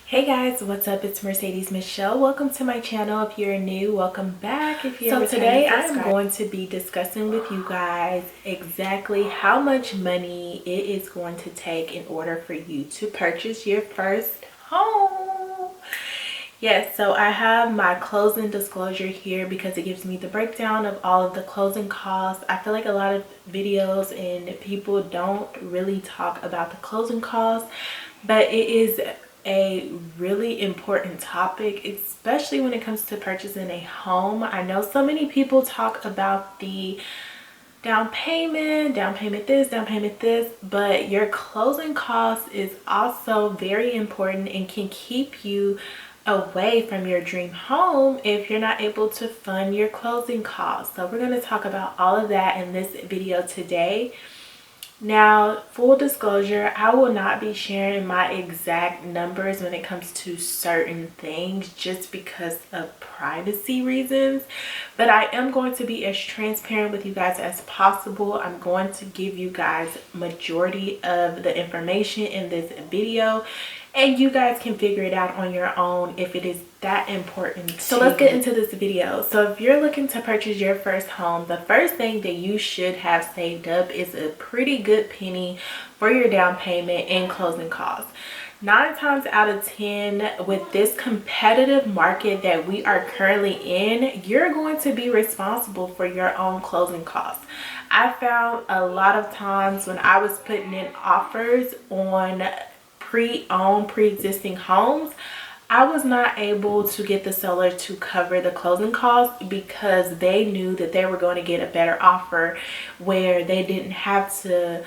Hey guys, what's up? It's Mercedes Michelle. Welcome to my channel. If you're new, welcome back. If you're so today I am going to be discussing with you guys exactly how much money it is going to take in order for you to purchase your first home. Yes, so I have my closing disclosure here because it gives me the breakdown of all of the closing costs. I feel like a lot of videos and people don't really talk about the closing costs, but it is a really important topic, especially when it comes to purchasing a home. I know so many people talk about the down payment this, down payment this, but your closing cost is also very important and can keep you away from your dream home if you're not able to fund your closing costs. So we're going to talk about all of that in this video today. Now, full disclosure, I will not be sharing my exact numbers when it comes to certain things just because of privacy reasons, but I am going to be as transparent with you guys as possible. I'm going to give you guys majority of the information in this video, and you guys can figure it out on your own if it is that important. So let's get into this video. So if you're looking to purchase your first home, the first thing that you should have saved up is a pretty good penny for your down payment and closing costs. 9 times out of 10, with this competitive market that we are currently in, you're going to be responsible for your own closing costs. I found a lot of times when I was putting in offers on pre-existing homes, I was not able to get the seller to cover the closing costs because they knew that they were going to get a better offer where they didn't have to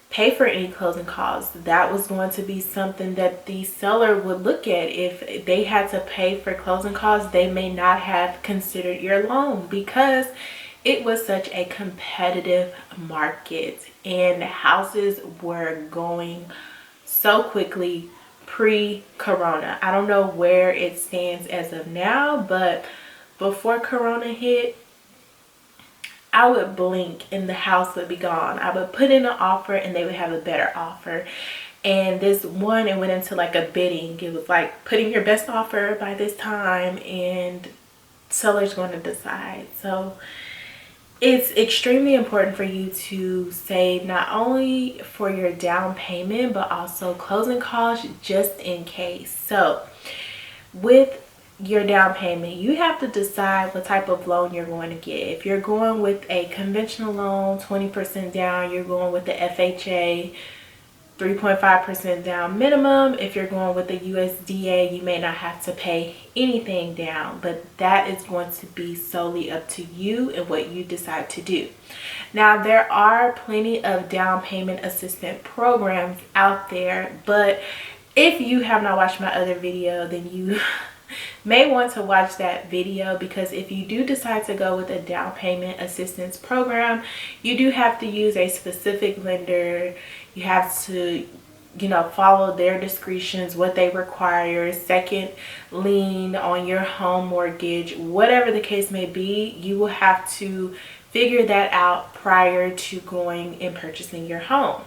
pay for any closing costs. That was going to be something that the seller would look at. If they had to pay for closing costs, they may not have considered your loan because it was such a competitive market and houses were going so quickly pre-corona. I don't know where it stands as of now, but before corona hit, I would blink and the house would be gone. I would put in an offer and they would have a better offer. And this one, it went into like a bidding. It was like putting your best offer by this time and seller's going to decide. So it's extremely important for you to save not only for your down payment, but also closing costs just in case. So with your down payment, you have to decide what type of loan you're going to get. If you're going with a conventional loan, 20% down, you're going with the FHA, 3.5% down minimum. If you're going with the USDA, you may not have to pay anything down, but that is going to be solely up to you and what you decide to do. Now, there are plenty of down payment assistance programs out there, but if you have not watched my other video, then you may want to watch that video, because if you do decide to go with a down payment assistance program, you do have to use a specific lender. You have to, follow their discretions, what they require, second lien on your home mortgage, whatever the case may be. You will have to figure that out prior to going and purchasing your home.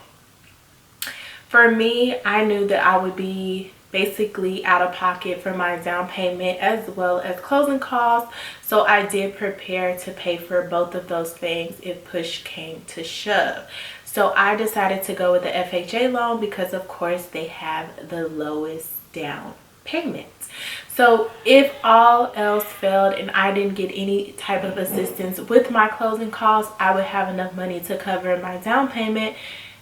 For me, I knew that I would be basically out of pocket for my down payment as well as closing costs, so I did prepare to pay for both of those things if push came to shove. So I decided to go with the FHA loan because of course they have the lowest down payment. So if all else failed and I didn't get any type of assistance with my closing costs, I would have enough money to cover my down payment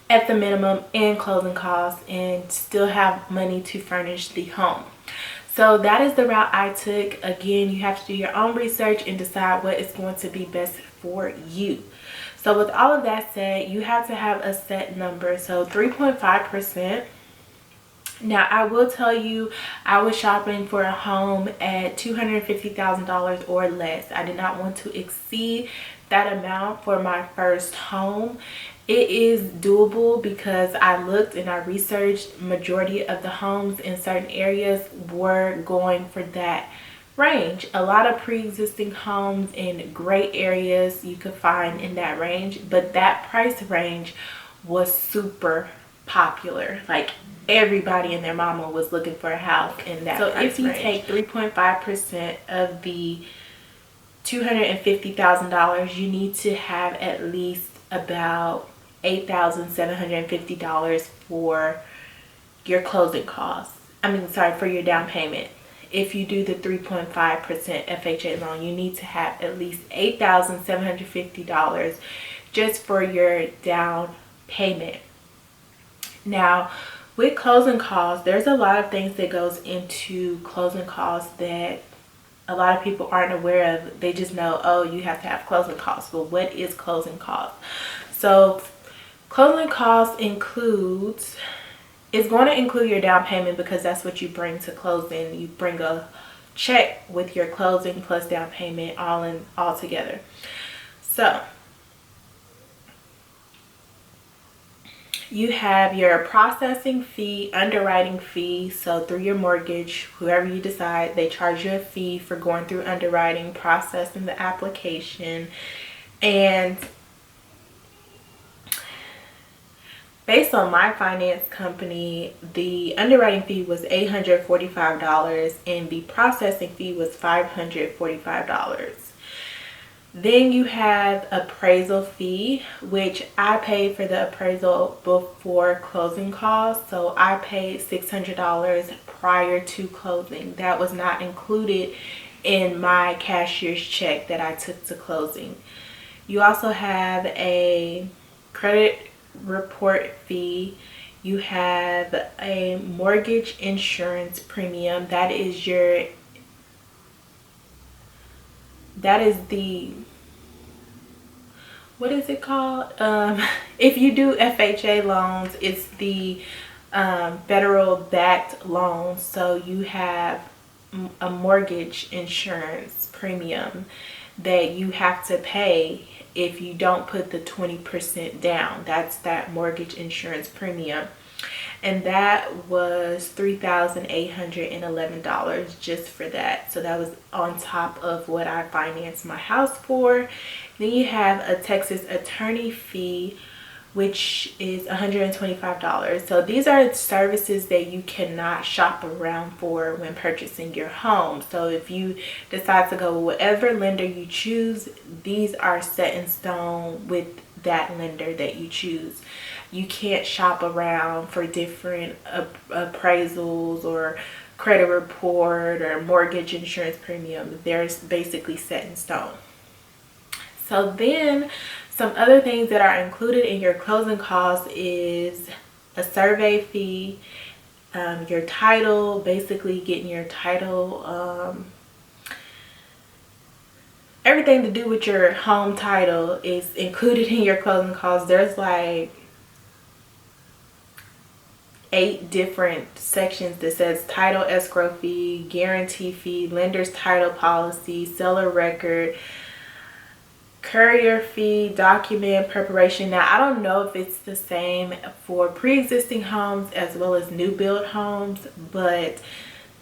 at the minimum and closing costs and still have money to furnish the home. So that is the route I took. Again, you have to do your own research and decide what is going to be best for you. So with all of that said, you have to have a set number. So 3.5%. Now, I will tell you, I was shopping for a home at $250,000 or less. I did not want to exceed that amount for my first home. It is doable because I looked and I researched. Majority of the homes in certain areas were going for that range. A lot of pre-existing homes in great areas you could find in that range, but that price range was super popular. Like everybody and their mama was looking for a house in that price range. So if you take 3.5% of the $250,000, you need to have at least about $8,750 for your closing costs. For your down payment. If you do the 3.5% FHA loan, you need to have at least $8,750 just for your down payment. Now, with closing costs, there's a lot of things that goes into closing costs that a lot of people aren't aware of. They just know, oh, you have to have closing costs. But what is closing costs? So closing costs is going to include your down payment, because that's what you bring to closing. You bring a check with your closing plus down payment all together. So you have your processing fee, underwriting fee. So through your mortgage, whoever you decide, they charge you a fee for going through underwriting, processing the application. And based on my finance company, the underwriting fee was $845 and the processing fee was $545. Then you have appraisal fee, which I paid for the appraisal before closing costs. So I paid $600 prior to closing. That was not included in my cashier's check that I took to closing. You also have a credit report fee. You have a mortgage insurance premium. That is the, what is it called? If you do FHA loans, it's the federal backed loans. So you have a mortgage insurance premium that you have to pay if you don't put the 20% down. That's that mortgage insurance premium. And that was $3,811 just for that. So that was on top of what I financed my house for. Then you have a Texas attorney fee, which is $125. So these are services that you cannot shop around for when purchasing your home. So if you decide to go with whatever lender you choose, these are set in stone with that lender that you choose. You can't shop around for different appraisals or credit report or mortgage insurance premium. They're basically set in stone. So then some other things that are included in your closing costs is a survey fee, your title, basically getting your title, everything to do with your home title is included in your closing costs. There's like 8 different sections that says title escrow fee, guarantee fee, lender's title policy, seller record, courier fee, document preparation. Now I don't know if it's the same for pre-existing homes as well as new build homes, but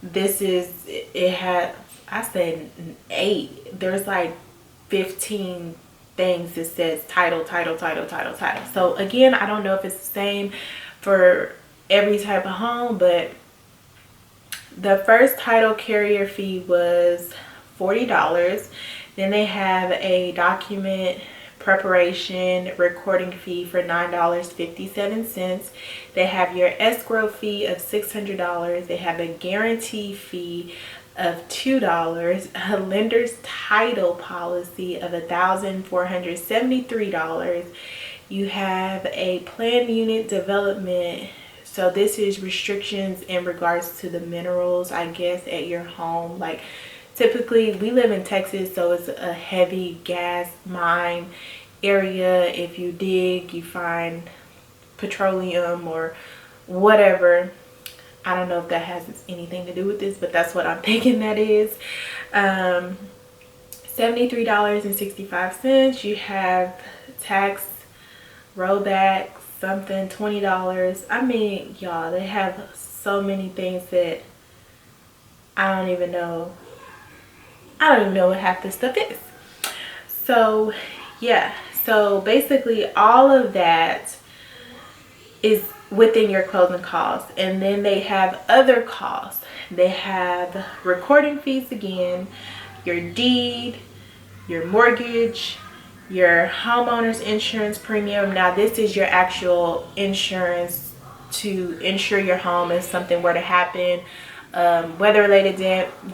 this is, it had, I said 8. There's like 15 things that says title. So again, I don't know if it's the same for every type of home, but the first title carrier fee was $40. Then they have a document preparation recording fee for $9.57. They have your escrow fee of $600. They have a guarantee fee of $2, a lender's title policy of $1,473. You have a planned unit development. So this is restrictions in regards to the minerals, I guess, at your home. Like typically we live in Texas, so it's a heavy gas mine area. If you dig, you find petroleum or whatever. I don't know if that has anything to do with this, but that's what I'm thinking that is. $73.65. You have tax rollback, something, $20. I mean, y'all, they have so many things that I don't even know what half this stuff is. So yeah, so basically all of that is within your closing costs. And then they have other costs. They have recording fees again, your deed, your mortgage, your homeowner's insurance premium. Now this is your actual insurance to insure your home if something were to happen, weather related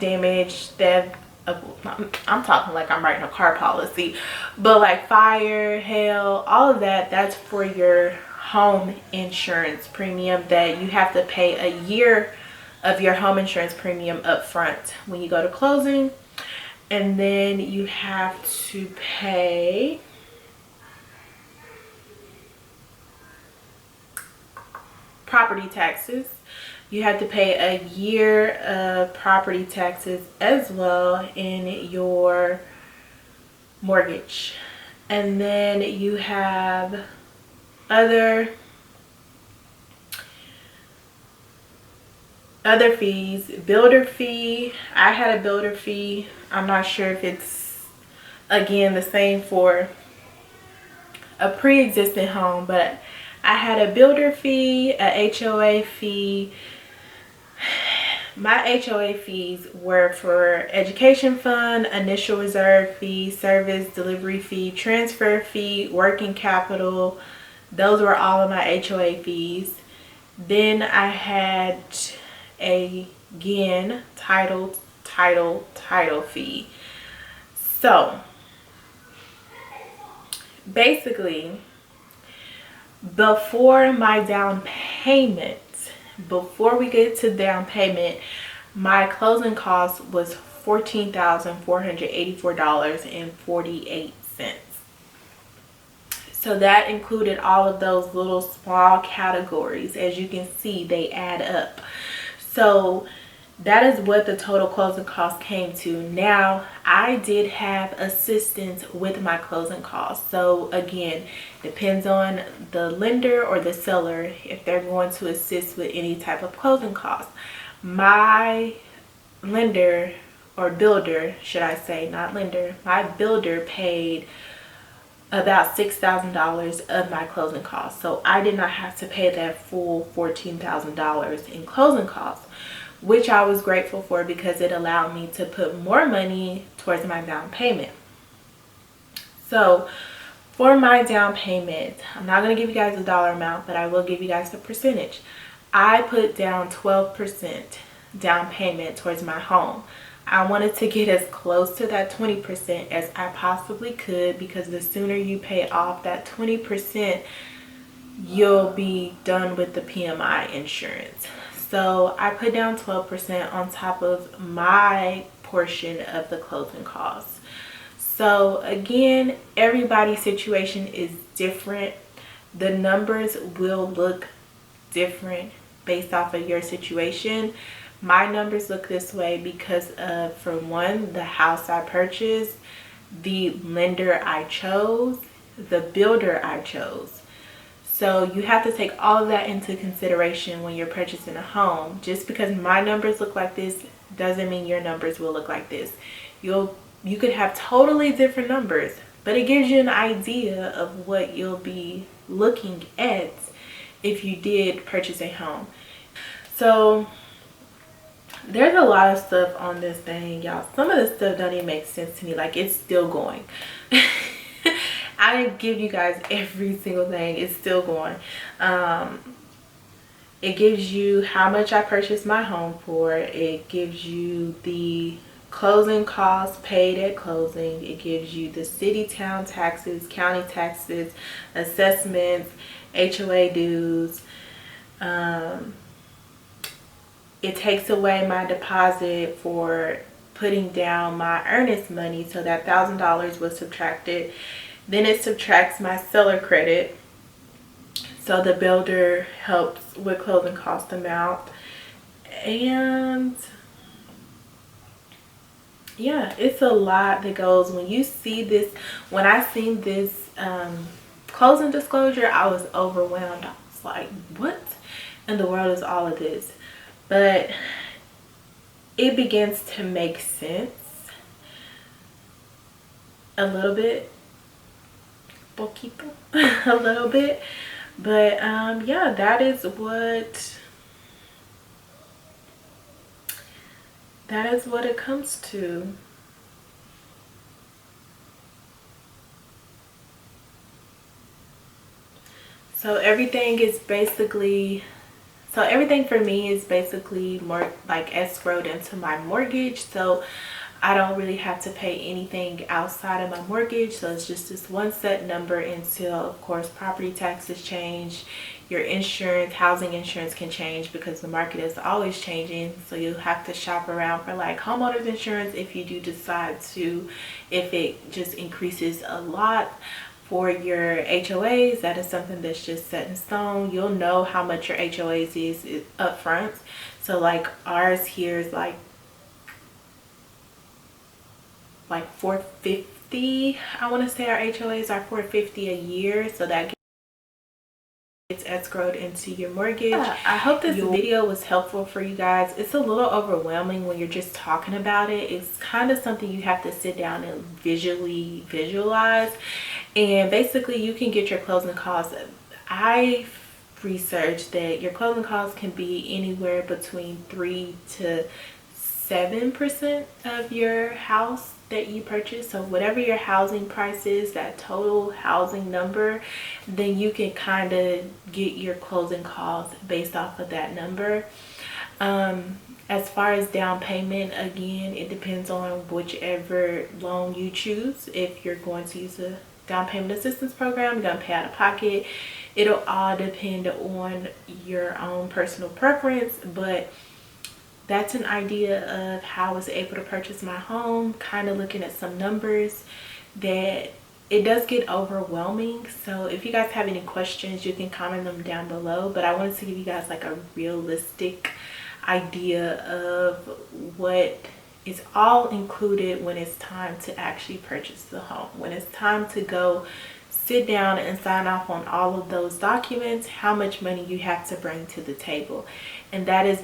damage, theft. I'm talking like I'm writing a car policy, but like fire, hail, all of that, that's for your home insurance premium that you have to pay a year of your home insurance premium up front when you go to closing. And then you have to pay property taxes. You have to pay a year of property taxes as well in your mortgage. And then you have other fees. Builder fee. I had a builder fee. I'm not sure if it's again the same for a pre-existing home, but I had a builder fee, a HOA fee. My HOA fees were for education fund, initial reserve fee, service delivery fee, transfer fee, working capital. Those were all of my HOA fees. Then I had again title fee. So basically, before my down payment, before we get to down payment, my closing cost was $14,484.48. So that included all of those little small categories. As you can see, they add up. So that is what the total closing cost came to. Now, I did have assistance with my closing costs. So again, depends on the lender or the seller if they're going to assist with any type of closing costs. My lender, or builder, should I say, not lender, my builder paid about $6,000 of my closing costs. So I did not have to pay that full $14,000 in closing costs, which I was grateful for because it allowed me to put more money towards my down payment. So for my down payment, I'm not going to give you guys a dollar amount, but I will give you guys the percentage. I put down 12% down payment towards my home. I wanted to get as close to that 20% as I possibly could, because the sooner you pay off that 20%, you'll be done with the PMI insurance. So I put down 12% on top of my portion of the closing costs. So again, everybody's situation is different. The numbers will look different based off of your situation. My numbers look this way because of, for one, the house I purchased, the lender I chose, the builder I chose. So you have to take all of that into consideration when you're purchasing a home. Just because my numbers look like this doesn't mean your numbers will look like this. You could have totally different numbers, but it gives you an idea of what you'll be looking at if you did purchase a home. So there's a lot of stuff on this thing, y'all. Some of this stuff don't even make sense to me. Like, it's still going. I didn't give you guys every single thing. It's still going. It gives you how much I purchased my home for. It gives you the closing costs paid at closing. It gives you the city, town taxes, county taxes, assessments, HOA dues. It takes away my deposit for putting down my earnest money, so that $1,000 was subtracted. Then it subtracts my seller credit, so the builder helps with closing cost amount. And yeah, it's a lot that goes when you see this. When I seen this closing disclosure, I was overwhelmed. I was like, what in the world is all of this? But it begins to make sense a little bit, poquito, a little bit. But yeah, that is what it comes to. So everything is basically, so everything for me is basically more like escrowed into my mortgage. So I don't really have to pay anything outside of my mortgage. So it's just this one set number until, of course, property taxes change. Your insurance, housing insurance can change because the market is always changing. So you have to shop around for like homeowners insurance if you do decide to, if it just increases a lot. For your HOAs, that is something that's just set in stone. You'll know how much your HOAs is up front. So like ours here is like 450. I want to say our HOAs are 450 a year, so that gets escrowed into your mortgage. Yeah, I hope this video was helpful for you guys. It's a little overwhelming when you're just talking about it. It's kind of something you have to sit down and visually visualize. And basically you can get your closing costs. I researched that your closing costs can be anywhere between 3 to 7% of your house that you purchase. So whatever your housing price is, that total housing number, then you can kind of get your closing costs based off of that number. As far as down payment, again, it depends on whichever loan you choose. If you're going to use a down payment assistance program, you're going to pay out of pocket. It'll all depend on your own personal preference, but that's an idea of how I was able to purchase my home, kind of looking at some numbers that it does get overwhelming. So if you guys have any questions, you can comment them down below, but I wanted to give you guys like a realistic idea of what is all included when it's time to actually purchase the home. When it's time to go sit down and sign off on all of those documents, how much money you have to bring to the table. And that is basically